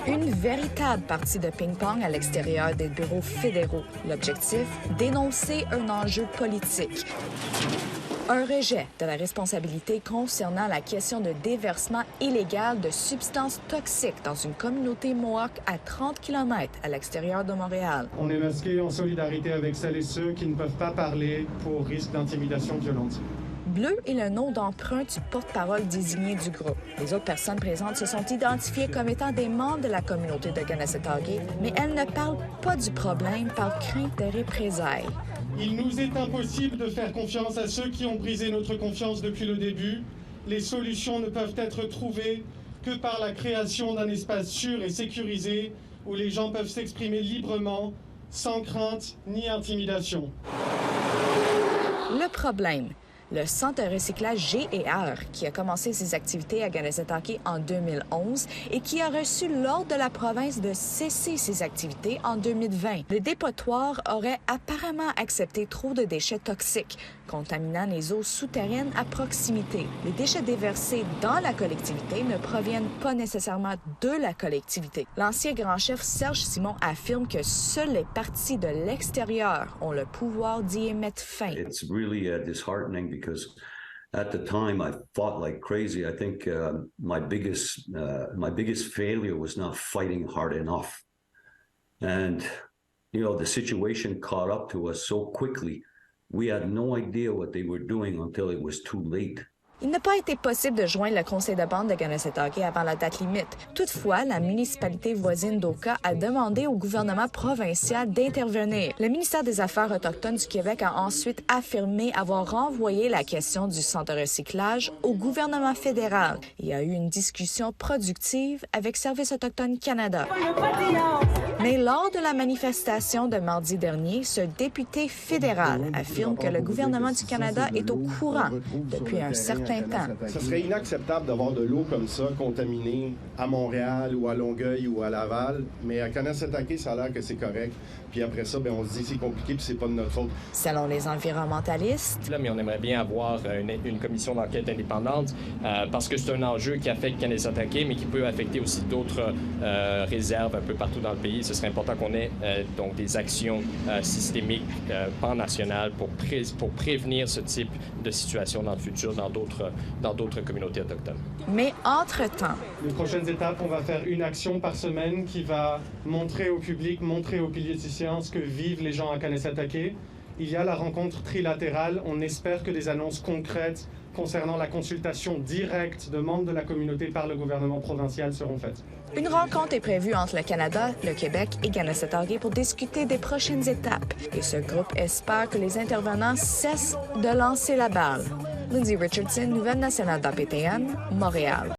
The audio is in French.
Une véritable partie de ping-pong à l'extérieur des bureaux fédéraux. L'objectif, dénoncer un enjeu politique. Un rejet de la responsabilité concernant la question de déversement illégal de substances toxiques dans une communauté Mohawk à 30 km à l'extérieur de Montréal. On est masqué en solidarité avec celles et ceux qui ne peuvent pas parler pour risque d'intimidation violente. Bleu est le nom d'emprunt du porte-parole désigné du groupe. Les autres personnes présentes se sont identifiées comme étant des membres de la communauté de Kanesatake, mais elles ne parlent pas du problème par crainte de représailles. Il nous est impossible de faire confiance à ceux qui ont brisé notre confiance depuis le début. Les solutions ne peuvent être trouvées que par la création d'un espace sûr et sécurisé où les gens peuvent s'exprimer librement, sans crainte ni intimidation. Le problème, le Centre de recyclage G&R, qui a commencé ses activités à Kanesatake en 2011 et qui a reçu l'ordre de la province de cesser ses activités en 2020. Le dépotoir aurait apparemment accepté trop de déchets toxiques, contaminant les eaux souterraines à proximité. Les déchets déversés dans la collectivité ne proviennent pas nécessairement de la collectivité. L'ancien grand chef Serge Simon affirme que seuls les partis de l'extérieur ont le pouvoir d'y mettre fin. It's really disheartening because at the time I fought like crazy. I think my biggest failure was not fighting hard enough. And, you know, the situation caught up to us so quickly. We had no idea what they were doing until it was too late. Il n'a pas été possible de joindre le conseil de bande de Kanesatake avant la date limite. Toutefois, la municipalité voisine d'Oka a demandé au gouvernement provincial d'intervenir. Le ministère des Affaires autochtones du Québec a ensuite affirmé avoir renvoyé la question du centre de recyclage au gouvernement fédéral. Il y a eu une discussion productive avec Service autochtone Canada. Mais lors de la manifestation de mardi dernier, ce député fédéral affirme que le gouvernement du Canada est au courant depuis un certain temps. Ce serait inacceptable d'avoir de l'eau comme ça, contaminée à Montréal ou à Longueuil ou à Laval, mais à Kanesatake, ça a l'air que c'est correct. Puis après ça, on se dit c'est compliqué puis c'est pas de notre faute. Selon les environnementalistes, là, mais on aimerait bien avoir une commission d'enquête indépendante parce que c'est un enjeu qui affecte Kanesatake, mais qui peut affecter aussi d'autres réserves un peu partout dans le pays. Ce serait important qu'on ait donc des actions systémiques pan-nationales pour prévenir ce type de situation dans le futur dans d'autres communautés autochtones. Mais entre-temps, Les prochaines étapes, on va faire une action par semaine qui va montrer au public, montrer aux politiciens ce que vivent les gens à Kanesatake. Il y a la rencontre trilatérale. On espère que des annonces concrètes concernant la consultation directe de membres de la communauté par le gouvernement provincial seront faites. une rencontre est prévue entre le Canada, le Québec et Kanesatake pour discuter des prochaines étapes. Et ce groupe espère que les intervenants cessent de lancer la balle. Lindsay Richardson, Nouvelle nationale d'APTN, Montréal.